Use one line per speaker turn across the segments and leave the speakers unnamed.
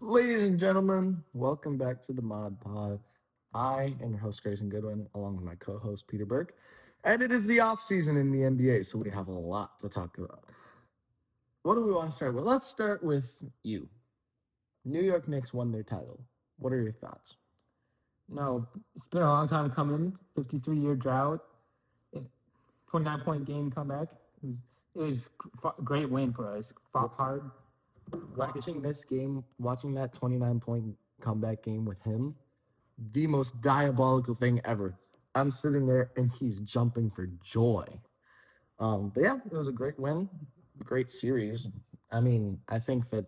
Ladies and gentlemen, welcome back to the Mod Pod. I am your host, Grayson Goodwin, along with my co-host, Peter Burck. And it is the off-season in the NBA, so we have a lot to talk about. What do we want to start with? Let's start with you. New York Knicks won their title. What are your thoughts?
No, it's been a long time coming. 53-year drought, 29-point game comeback. It was a great win for us. Fought hard.
Watching this game, watching that 29-point comeback game with him, the most diabolical thing ever. I'm sitting there and he's jumping for joy. But yeah, it was a great win, great series. I mean, I think that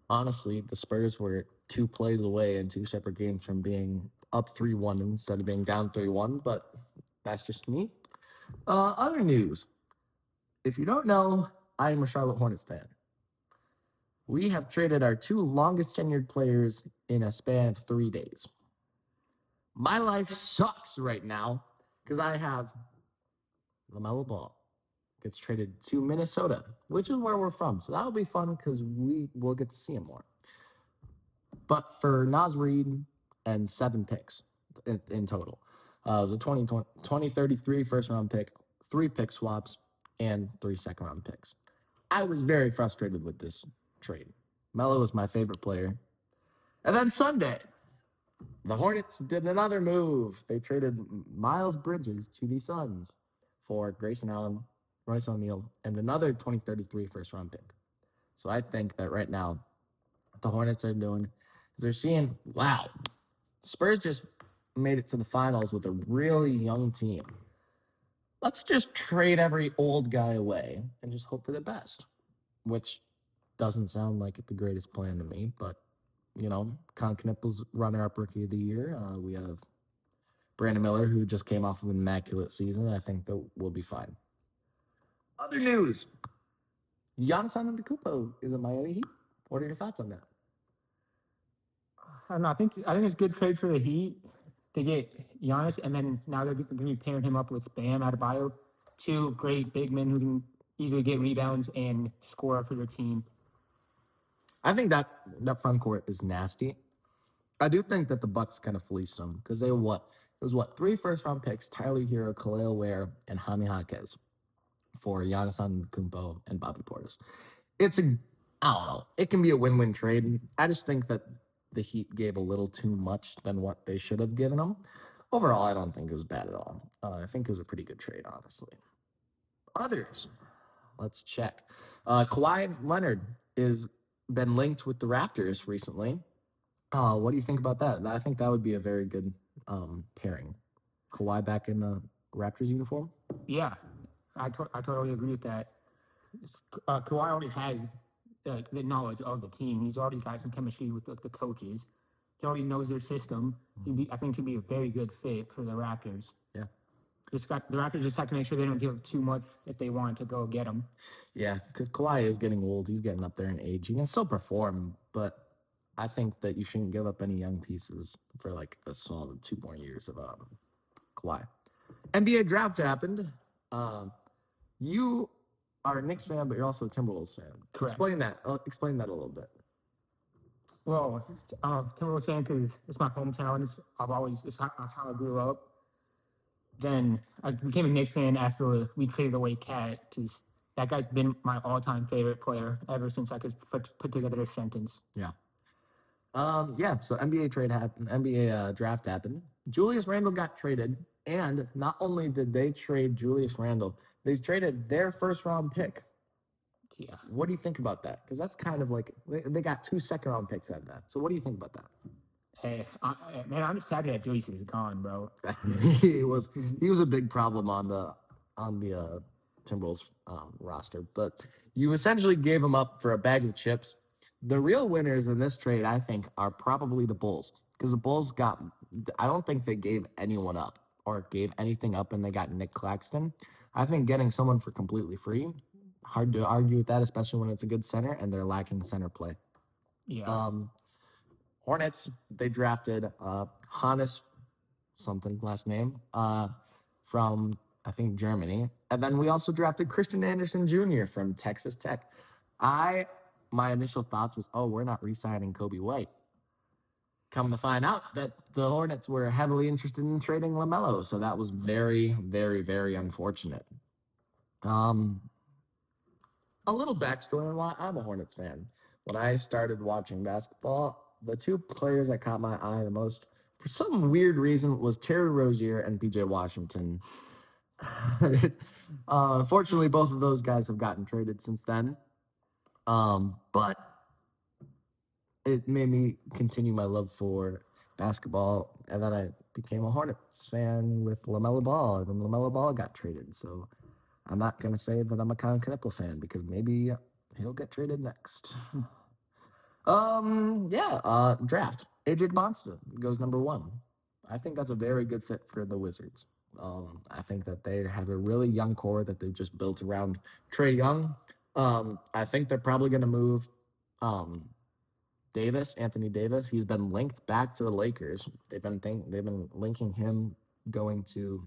honestly, the Spurs were 2 plays away in 2 separate games from being up 3-1 instead of being down 3-1, but that's just me. Other news. If you don't know, I am a Charlotte Hornets fan. We have traded our 2 longest tenured players in a span of 3 days. My life sucks right now because I have LaMelo Ball gets traded to Minnesota, which is where we're from. So that'll be fun because we will get to see him more. But for Naz Reid and 7 picks in total, it was a 2033 first-round pick, 3 pick swaps, and 3 second-round picks. I was very frustrated with this trade. Melo was my favorite player. And then Sunday, the Hornets did another move. They traded Miles Bridges to the Suns for Grayson Allen, Royce O'Neal, and another 2033 first-round pick. So I think that right now, what the Hornets are doing is they're seeing, wow, Spurs just made it to the finals with a really young team. Let's just trade every old guy away and just hope for the best, which doesn't sound like the greatest plan to me, but Con Knippel's runner-up rookie of the year. We have Brandon Miller, who just came off of an immaculate season. I think that we'll be fine. Other news. Giannis Antetokounmpo is a Miami Heat. What are your thoughts on that?
I don't know. I think it's a good trade for the Heat to get Giannis, and then now they're going to be pairing him up with Bam Adebayo, 2 great big men who can easily get rebounds and score for their team.
I think that front court is nasty. I do think that the Bucks kind of fleeced them because they were It was 3 first-round picks: Tyler Hero, Khalil Ware, and Jaime Jaquez for Giannis Antetokounmpo and Bobby Portis. I don't know. It can be a win-win trade. I just think that the Heat gave a little too much than what they should have given them. Overall, I don't think it was bad at all. I think it was a pretty good trade, honestly. Others, let's check. Kawhi Leonard is been linked with the Raptors recently. What do you think about that? I think that would be a very good pairing. Kawhi back in the Raptors uniform?
Yeah, I totally agree with that. Kawhi already has the knowledge of the team. He's already got some chemistry with the coaches. He already knows their system. I think he'd be a very good fit for the Raptors.
Yeah.
The Raptors just have to make sure they don't give up too much if they want to go get him.
Yeah, because Kawhi is getting old. He's getting up there in age. He can still perform, but I think that you shouldn't give up any young pieces for a solid 2 more years of Kawhi. NBA draft happened. You are a Knicks fan, but you're also a Timberwolves fan.
Correct.
Explain that a little bit.
Well, I'm a Timberwolves fan because it's my hometown. It's how I grew up. Then I became a Knicks fan after we traded away Cat, because that guy's been my all-time favorite player ever since I could put together a sentence.
Yeah. So NBA draft happened. Julius Randle got traded, and not only did they trade Julius Randle, they traded their first-round pick.
Yeah.
What do you think about that? Because that's kind of they got 2 second-round picks out of that. So what do you think about that?
Hey, man, I'm just happy that Julius is gone, bro.
he was a big problem on the Timberwolves roster, but you essentially gave him up for a bag of chips. The real winners in this trade, I think, are probably the Bulls, because the Bulls I don't think they gave anyone up or gave anything up, and they got Nick Claxton. I think getting someone for completely free, hard to argue with that, especially when it's a good center and they're lacking center play.
Yeah.
Hornets, they drafted Hannes something last name from, I think, Germany. And then we also drafted Christian Anderson Jr. from Texas Tech. I my initial thoughts was, oh, we're not re-signing Kobe White. Come to find out that the Hornets were heavily interested in trading LaMelo, so that was very, very, very unfortunate. A little backstory on why I'm a Hornets fan. When I started watching basketball, the two players that caught my eye the most, for some weird reason, was Terry Rozier and PJ Washington. Fortunately, both of those guys have gotten traded since then. But it made me continue my love for basketball, and then I became a Hornets fan with LaMelo Ball, and then LaMelo Ball got traded. So I'm not gonna say that I'm a Colin Knippel fan because maybe he'll get traded next. Draft. AJ Bonster goes number 1. I think that's a very good fit for the Wizards. I think that they have a really young core that they've just built around Trae Young. I think they're probably going to move Anthony Davis. He's been linked back to the Lakers. They've been linking him going to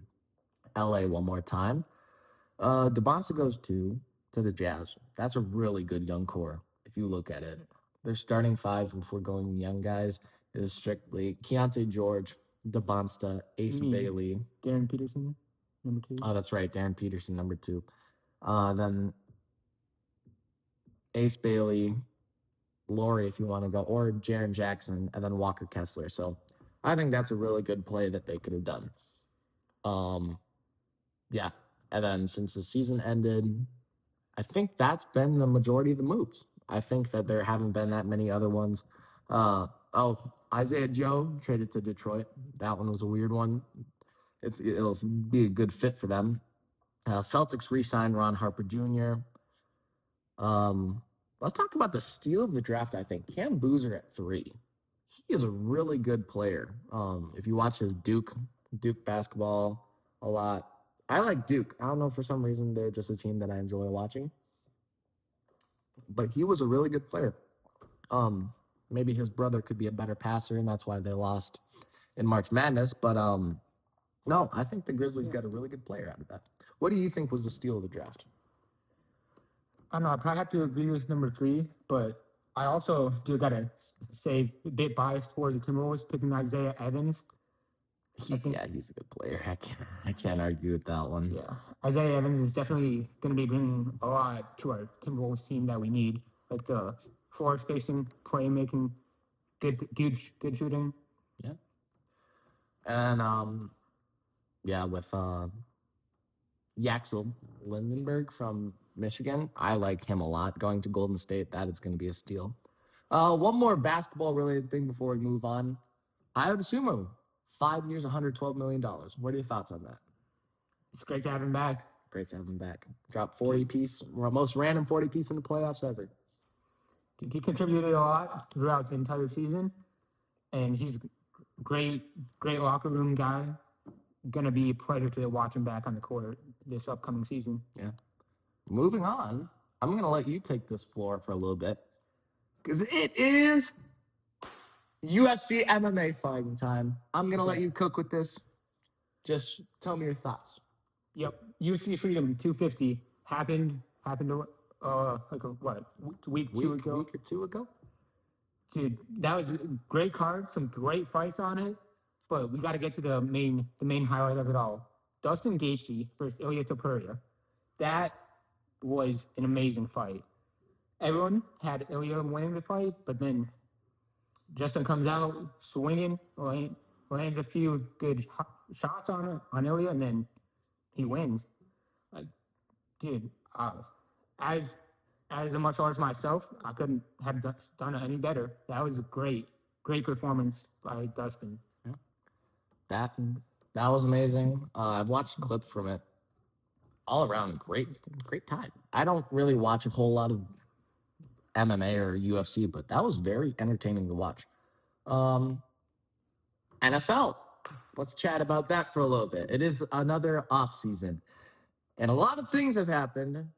LA one more time. DeBonsa goes to the Jazz. That's a really good young core if you look at it. Their starting 5, if we're going young guys, is strictly Keontae George, DeBonsta, Ace Bailey.
Darren Peterson, number 2.
Oh, that's right. Darren Peterson, number 2. Then Ace Bailey, Laurie, if you want to go, or Jaren Jackson, and then Walker Kessler. So I think that's a really good play that they could have done. Yeah. And then since the season ended, I think that's been the majority of the moves. I think that there haven't been that many other ones. Isaiah Joe traded to Detroit. That one was a weird one. It'll be a good fit for them. Celtics re-signed Ron Harper Jr. Let's talk about the steal of the draft, I think. Cam Boozer at 3. He is a really good player. If you watch his Duke basketball a lot, I like Duke. I don't know, for some reason, they're just a team that I enjoy watching. But he was a really good player. Maybe his brother could be a better passer, and that's why they lost in March Madness. But no, I think the Grizzlies got a really good player out of that. What do you think was the steal of the draft?
I don't know. I probably have to agree with number 3, but I also do got to say a bit biased towards the Timberwolves picking Isaiah Evans.
He's a good player. I can't argue with that one.
Yeah, Isaiah Evans is definitely going to be bringing a lot to our Timberwolves team that we need, like the floor spacing, playmaking, good shooting.
Yeah, and with Yaxel Lindenberg from Michigan, I like him a lot. Going to Golden State, that is going to be a steal. One more basketball-related thing before we move on. I would assume 5 years, $112 million. What are your thoughts on that?
It's great to have him back.
Great to have him back. Dropped 40-piece, most random 40-piece in the playoffs ever.
He contributed a lot throughout the entire season, and he's great locker room guy. Gonna be a pleasure to watch him back on the court this upcoming season.
Yeah. Moving on, I'm gonna let you take this floor for a little bit, because it is UFC MMA fighting time. I'm going to let you cook with this. Just tell me your thoughts.
Yep. UFC Freedom 250 happened week or
2 ago?
Dude, that was a great card, some great fights on it, but we got to get to the main highlight of it all. Dustin Gaethje versus Ilia Topuria. That was an amazing fight. Everyone had Ilia winning the fight, but then Justin comes out swinging, lands a few good shots on Ilya, and then he wins. Like, dude, as a martial artist myself, I couldn't have done it any better. That was a great performance by Dustin.
Yeah. That was amazing. I've watched clips from it. All around, great time. I don't really watch a whole lot of MMA or UFC, but that was very entertaining to watch. NFL. Let's chat about that for a little bit. It is another off season, and a lot of things have happened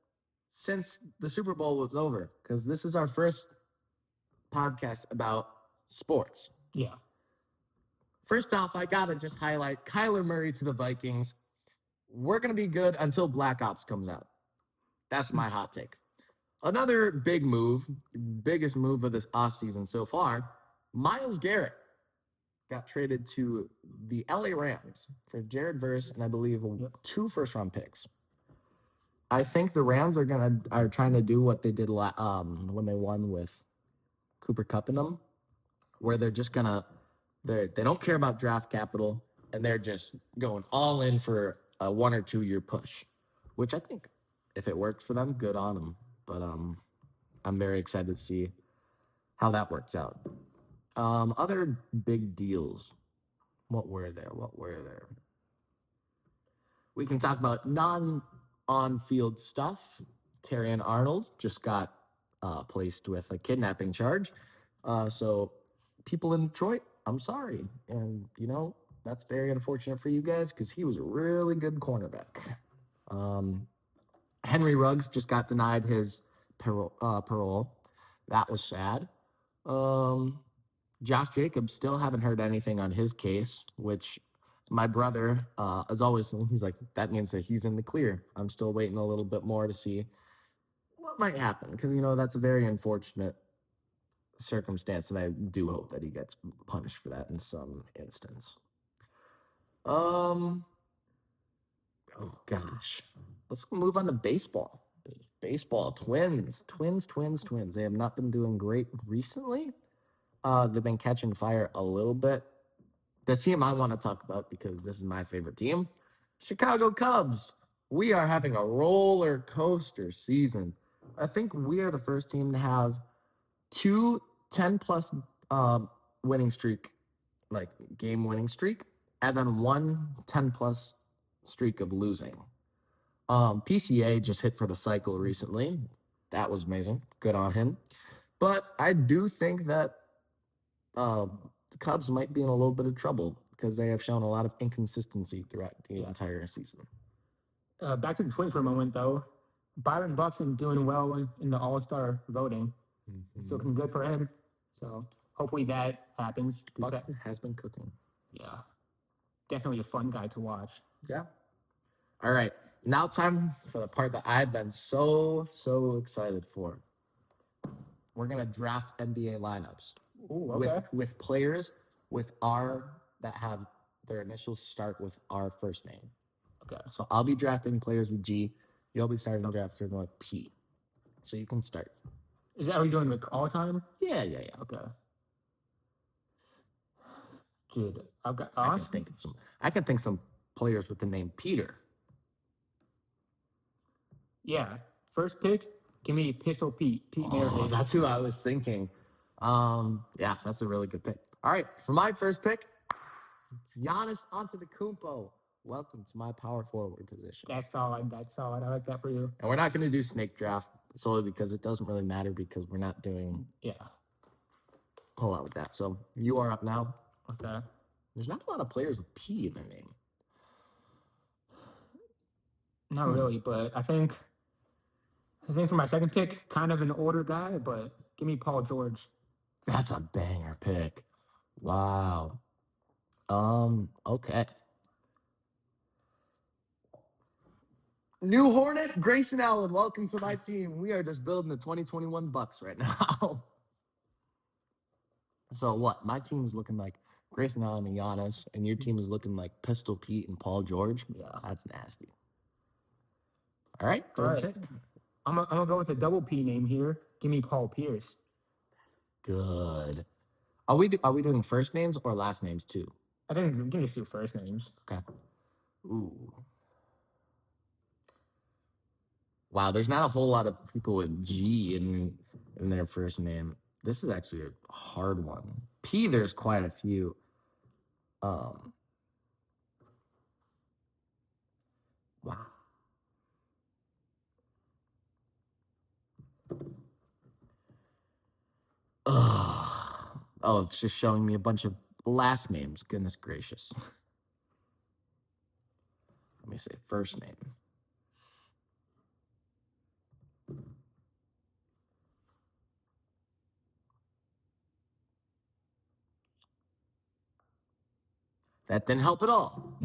since the Super Bowl was over, because this is our first podcast about sports.
Yeah.
First off, I gotta just highlight Kyler Murray to the Vikings. We're gonna be good until Black Ops comes out. That's my hot take. Another big move, biggest move of this offseason so far, Myles Garrett got traded to the LA Rams for Jared Verse and I believe 2 first-round picks. I think the Rams are trying to do what they did when they won with Cooper Kupp in them, where they're just they don't care about draft capital and they're just going all in for a 1 or 2 year push, which I think if it worked for them, good on them. But I'm very excited to see how that works out. Other big deals. What were there? We can talk about non-on-field stuff. Terrion Arnold just got placed with a kidnapping charge. So people in Detroit, I'm sorry. And, that's very unfortunate for you guys because he was a really good cornerback. Henry Ruggs just got denied his parole. That was sad. Josh Jacobs, still haven't heard anything on his case, which my brother is always, he's like, that means that he's in the clear. I'm still waiting a little bit more to see what might happen because, that's a very unfortunate circumstance, and I do hope that he gets punished for that in some instance. Oh, gosh. Let's move on to baseball. Baseball, Twins. They have not been doing great recently. They've been catching fire a little bit. The team I want to talk about, because this is my favorite team, Chicago Cubs. We are having a roller coaster season. I think we are the first team to have 2 10-plus winning streak, like game winning streak, and then 1 10-plus streak of losing. PCA just hit for the cycle recently. That was amazing. Good on him. But I do think that the Cubs might be in a little bit of trouble because they have shown a lot of inconsistency throughout the entire season.
Back to the Twins for a moment, though. Byron Buxton doing well in the All-Star voting. It's looking good for him. So hopefully that happens.
Buxton has been cooking.
Yeah. Definitely a fun guy to watch.
Yeah. All right. Now time for the part that I've been so excited for. We're going to draft NBA lineups.
Ooh, okay.
With players that have their initials start with our first name.
Okay.
So I'll be drafting players with G. You'll be starting drafting with P. So you can start.
Are we doing like all time?
Yeah.
Okay. Dude, I've got.
I can think some players with the name Peter.
Yeah. First pick, give me Pistol Pete.
Oh, that's who I was thinking. Yeah, that's a really good pick. All right, for my first pick, Giannis Antetokounmpo. Welcome to my power forward position.
That's solid. I like that for you.
And we're not going to do snake draft solely because it doesn't really matter because we're not doing pull out with that. So you are up now.
Okay.
There's not a lot of players with P in their name.
Not really, but I think for my second pick, kind of an older guy, but give me Paul George.
That's a banger pick. Wow. Okay. New Hornet, Grayson Allen, welcome to my team. We are just building the 2021 Bucks right now. So what? My team is looking like Grayson Allen and Giannis, and your team is looking like Pistol Pete and Paul George. Yeah, that's nasty. All right.
Pick. I'm gonna go with a double P name here. Give me Paul Pierce.
Good. Are we doing first names or last names too?
I think we can just do first names.
Okay. Ooh. Wow, there's not a whole lot of people with G in their first name. This is actually a hard one. P, there's quite a few. Wow. Oh, it's just showing me a bunch of last names. Goodness gracious. Let me say first name. That didn't help at all.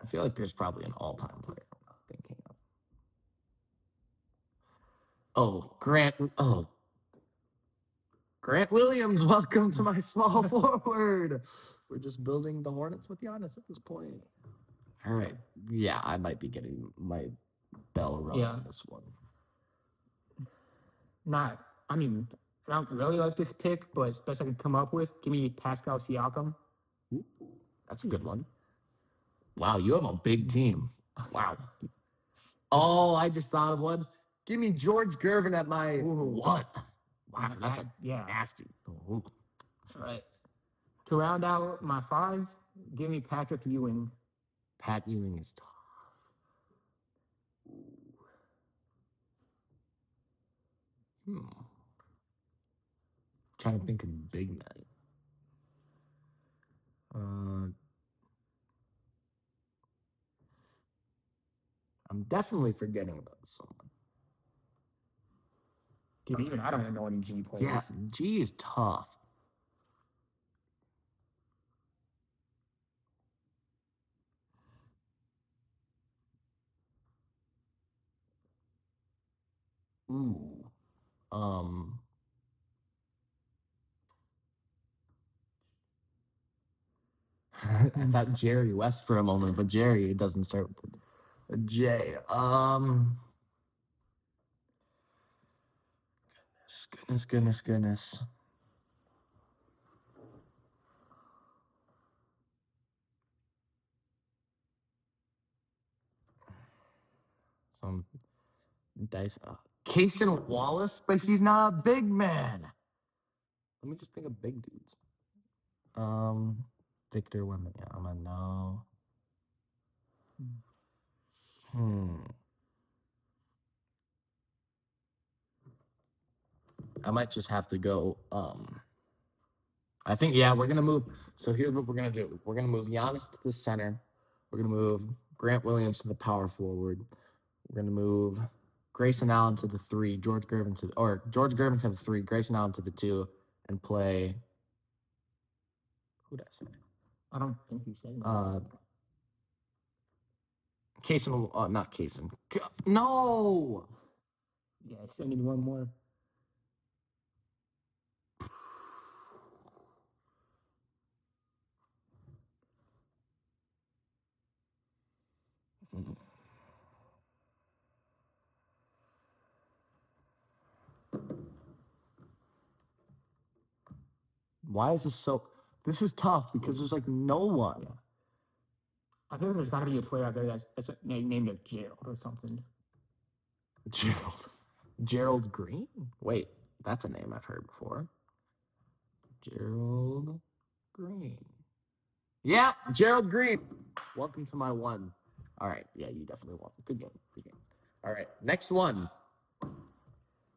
I feel like there's probably an all-time player I'm not thinking of. Oh, Grant Williams, welcome to my small forward. We're just building the Hornets with Giannis at this point. All right. Yeah, I might be getting my bell rung on this one.
I don't really like this pick, but it's best I can come up with. Give me Pascal Siakam.
Ooh, that's a good one. Wow, you have a big team. Wow. Oh, I just thought of one. Give me George Gervin at my one. Wow, that's nasty. Ooh.
All right. To round out my 5, give me Patrick Ewing.
Pat Ewing is tough. Trying to think of big men. I'm definitely forgetting about someone.
Dude, even I don't even know any G players.
Yeah, G is tough. Ooh. I thought Jerry West for a moment, but Jerry doesn't start with a J. Goodness. Some dice. Cason Wallace, but he's not a big man. Let me just think of big dudes. Victor Wembanyama, no. I might just have to go. I think, we're going to move. So here's what we're going to do. We're going to move Giannis to the center. We're going to move Grant Williams to the power forward. We're going to move Grayson Allen to the 3, George Gervin to the 3, Grayson Allen to the 2, and play. Who did I say?
I don't think you said that.
Kaysen, not Kaysen. No!
Yeah, I still need one more.
Why is this so... This is tough because there's like no one.
Yeah. I feel like there's got to be a player out there that's named like Gerald or something.
Gerald Green? Wait, that's a name I've heard before. Gerald Green. Yeah, Gerald Green. Welcome to my 1. All right, yeah, you definitely won. Good game. All right, next one.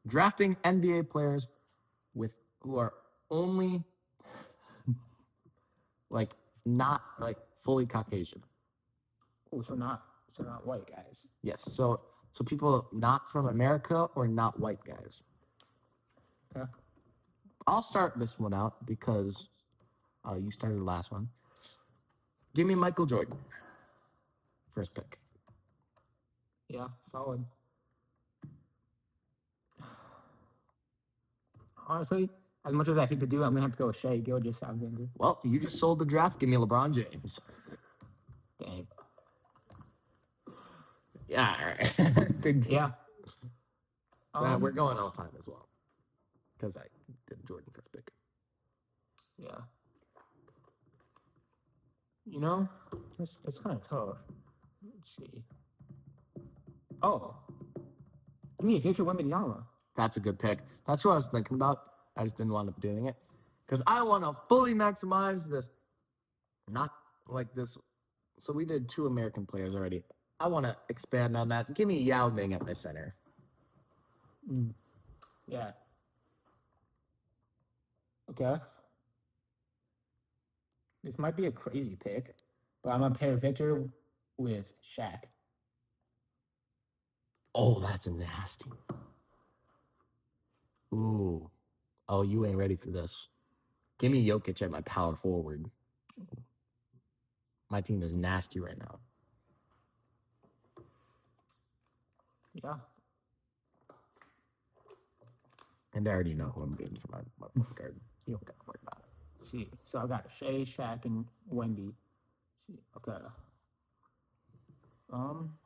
Drafting NBA players who are only not fully Caucasian.
Oh, so not white guys.
Yes, so people not from America or not white guys.
Yeah.
I'll start this one out because you started the last one. Give me Michael Jordan. First pick.
Yeah, solid. Honestly, as much as I hate to do it, I'm going to have to go with Shea Gilgeous-Alexander.
Well, you just sold the draft. Give me LeBron James.
Dang.
Yeah, all right. Good game.
Yeah.
We're going all time as well because I did Jordan first pick.
Yeah. You know, it's kind of tough. Let's see. Oh. Give me Victor Wembanyama.
That's a good pick. That's what I was thinking about. I just didn't wind up doing it because I want to fully maximize this. Not like this. So we did 2 American players already. I want to expand on that. Give me Yao Ming at my center.
Yeah. Okay. This might be a crazy pick, but I'm going to pair Victor with Shaq.
Oh, that's nasty. Ooh. Oh, you ain't ready for this. Give me Jokic at my power forward. My team is nasty right now.
Yeah.
And I already know who I'm getting for my point guard. You don't gotta worry about it.
Let's see. So I got Shea, Shaq, and Wemby. See. Okay. Um.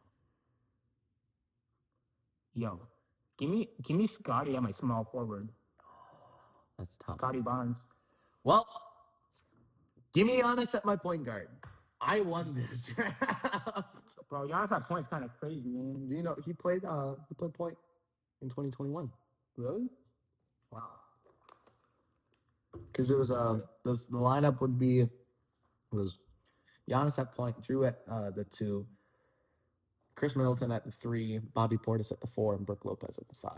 Yo, give me Scotty at my small forward.
That's tough.
Scotty Barnes.
Well, give me Giannis at my point guard. I won this draft.
Bro, Giannis at point's kind of crazy, man.
Do you know he played point in 2021?
Really? Wow.
Because it was the lineup would be was Giannis at point, Drew at the 2, Chris Middleton at the 3, Bobby Portis at the 4, and Brook Lopez at the 5.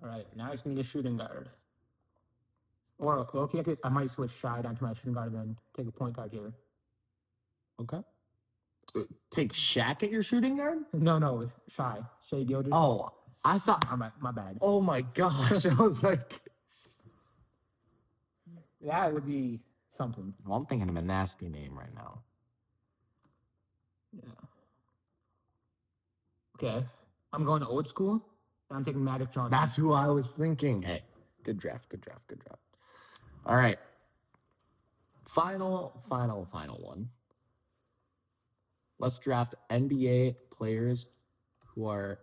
All right, now I just need a shooting guard. Or okay, I might switch Shy down to my shooting guard and then take a point guard here.
Okay. Take Shaq at your shooting guard?
No, Shea Gilders.
Oh, I thought.
My bad.
Oh my gosh! I was like,
that would be something.
well, I'm thinking of a nasty name right now.
Yeah. Okay, I'm going to old school. I'm taking Magic Johnson.
That's who I was thinking. Hey, good draft. All right. Final one. Let's draft NBA players whose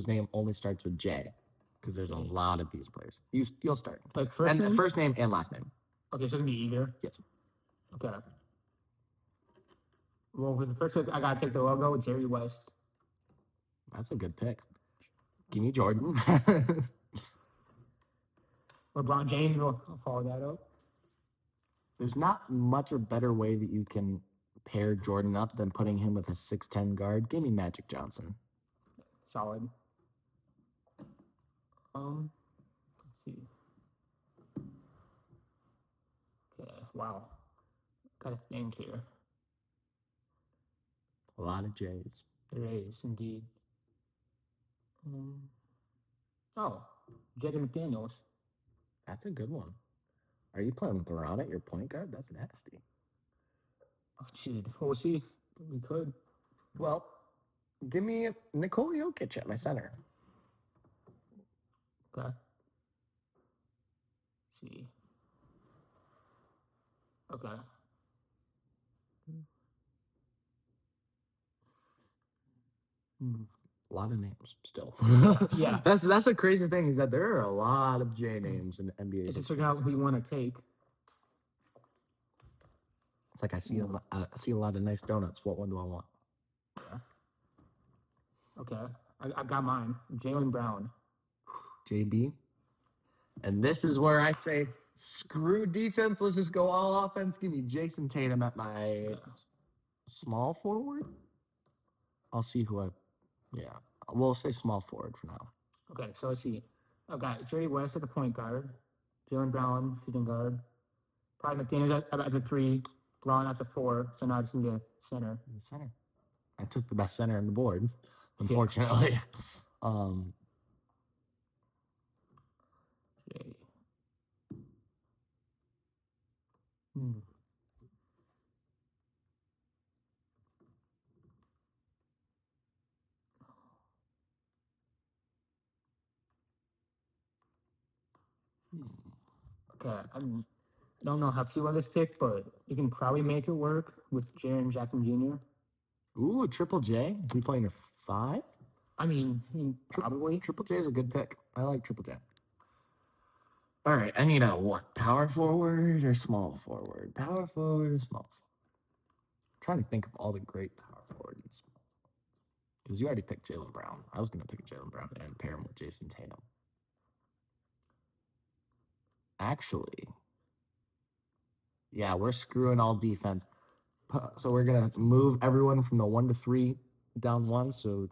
name only starts with J, because there's a lot of these players. You'll start.
Like first name?
First name and last name.
Okay, so it can be either.
Yes.
Okay. Well, for the first pick, I gotta take the logo, Jerry West.
That's a good pick. Give me Jordan.
LeBron James will follow that up.
There's not much or better way that you can pair Jordan up than putting him with a 6'10" guard. Give me Magic Johnson.
Solid. Let's see. Okay, wow. Gotta think here.
A lot of J's.
There is indeed. Jaden McDaniels.
That's a good one. Are you playing Theron at your point guard? That's nasty.
Oh, shit. We'll see. We could.
Well, give me Nikola Jokic at my center.
Okay. See. Okay.
A lot of names still.
Yeah.
That's a crazy thing is that there are a lot of J names in the NBA.
It's just figuring out who you want to take.
It's like I see a lot of nice donuts. What one do I want?
Yeah. Okay. I got mine. Jaylen Brown.
JB. And this is where I say, screw defense. Let's just go all offense. Give me Jason Tatum at my small forward. I'll see we'll say small forward for now.
Okay, so let's see. I've got Jerry West at the point guard, Jaylen Brown shooting guard, probably McDaniels at the 3, Brown at the 4. So now I just need a center.
The center. I took the best center on the board, unfortunately.
Jay. Okay, I don't know how to on this pick, but you can probably make it work with Jaren Jackson Jr.
Ooh, Triple J. Is he playing a 5?
I mean, probably.
Triple J is a good pick. I like Triple J. All right, I need a what? Power forward or small forward? Power forward or small forward? I'm trying to think of all the great power forwards and small forwards. Because you already picked Jaylen Brown. I was going to pick Jaylen Brown and pair him with Jason Tatum. Actually, yeah, we're screwing all defense. So we're going to move everyone from the 1 to 3 down 1. So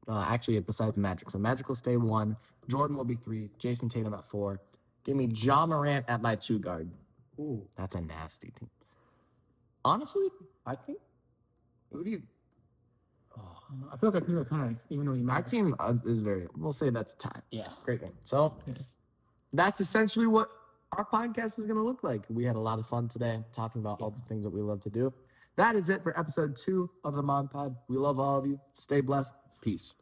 actually, besides Magic. So Magic will stay 1. Jordan will be 3. Jason Tatum at 4. Give me Ja Morant at my 2 guard. Ooh, that's a nasty team. Honestly, I think. Who do you?
I feel like I could kind of, even though you
My team is very. We'll say that's time.
Yeah.
Great game. So that's essentially what our podcast is going to look like. We had a lot of fun today talking about all the things that we love to do. That is it for episode 2 of the Mod Pod. We love all of you. Stay blessed. Peace.